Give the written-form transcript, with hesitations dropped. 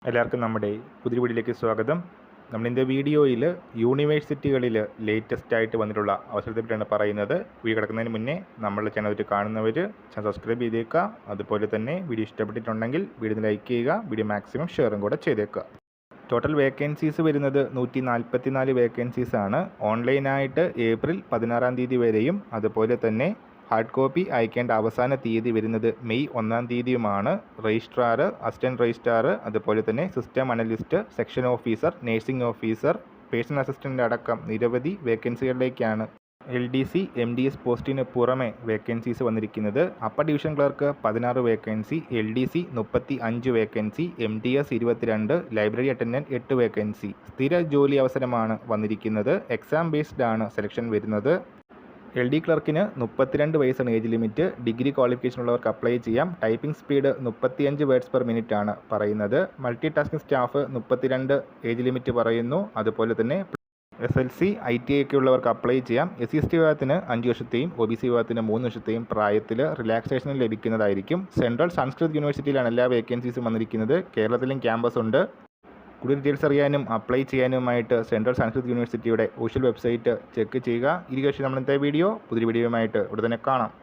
എല്ലാവർക്കും നമ്മുടെ പുതിയ വീഡിയോയിലേക്ക് സ്വാഗതം. നമ്മളിൻ്റെ വീഡിയോയിൽ യൂണിവേഴ്സിറ്റികളിൽ ലേറ്റസ്റ്റ് ആയിട്ട് വന്നിട്ടുള്ള അവസരത്തെ പറ്റിയാണ് പറയുന്നത്. വീഡിയോ കിടക്കുന്നതിന് മുന്നേ നമ്മളുടെ ചാനൽ കാണുന്നവർ ചാനൽ സബ്സ്ക്രൈബ് ചെയ്തേക്കുക. അതുപോലെ തന്നെ വീഡിയോ ഇഷ്ടപ്പെട്ടിട്ടുണ്ടെങ്കിൽ വീഡിയോ ലൈക്ക് ചെയ്യുക, വീഡിയോ മാക്സിമം ഷെയറും കൂടെ ചെയ്തേക്കുക. ടോട്ടൽ വേക്കൻസീസ് വരുന്നത് 144 വേക്കൻസീസാണ്. ഓൺലൈനായിട്ട് ഏപ്രിൽ 16 വരെയും അതുപോലെ തന്നെ ഹാർഡ് കോപ്പി അയക്കേണ്ട അവസാന തീയതി വരുന്നത് മെയ് 1 രജിസ്ട്രാർ, അസിസ്റ്റൻറ്റ് രജിസ്ട്രാർ, അതുപോലെ തന്നെ system analyst, section officer, nursing officer, personal assistant അടക്കം നിരവധി വേക്കൻസികളിലേക്കാണ് LDC MDS പോസ്റ്റിന് പുറമെ വേക്കൻസീസ് വന്നിരിക്കുന്നത്. Upper division clerk 16 vacancy, LDC 35 vacancy, MDS 22, library attendant 8 vacancy. സ്ഥിര ജോലി അവസരമാണ് വന്നിരിക്കുന്നത്. എക്സാം ബേസ്ഡ് ആണ് സെലക്ഷൻ വരുന്നത്. LD ക്ലർക്കിന് 32 വയസ്സാണ് ഏജ് ലിമിറ്റ്. ഡിഗ്രി ക്വാളിഫിക്കേഷൻ ഉള്ളവർക്ക് അപ്ലൈ ചെയ്യാം. Typing speed 35 words per minute ആണ് പറയുന്നത്. Multi tasking staff 32 age limit പറയുന്നു. അതുപോലെ തന്നെ SLC ITI ഒക്കെ ഉള്ളവർക്ക് അപ്ലൈ ചെയ്യാം. SC/ST വിഭാഗത്തിന് 5 വർഷത്തെയും OBC വിഭാഗത്തിന് 3 വർഷത്തെയും പ്രായത്തിൽ റിലാക്സേഷൻ ലഭിക്കുന്നതായിരിക്കും. സെൻട്രൽ സംസ്കൃത് യൂണിവേഴ്സിറ്റിയിലാണ് എല്ലാ വേക്കൻസീസും വന്നിരിക്കുന്നത്. കേരളത്തിലും ക്യാമ്പസ് ഉണ്ട്. കൂടുതൽ ഡീറ്റെയിൽസ് അറിയാനും അപ്ലൈ ചെയ്യാനുമായിട്ട് സെൻട്രൽ സംസ്കൃത് യൂണിവേഴ്സിറ്റിയുടെ ഒഫീഷ്യൽ വെബ്സൈറ്റ് ചെക്ക് ചെയ്യുക. ഇതിനുശേഷം നമ്മൾ ഇന്നത്തെ പുതിയ വീഡിയോയുമായിട്ട് ഉടനെ കാണാം.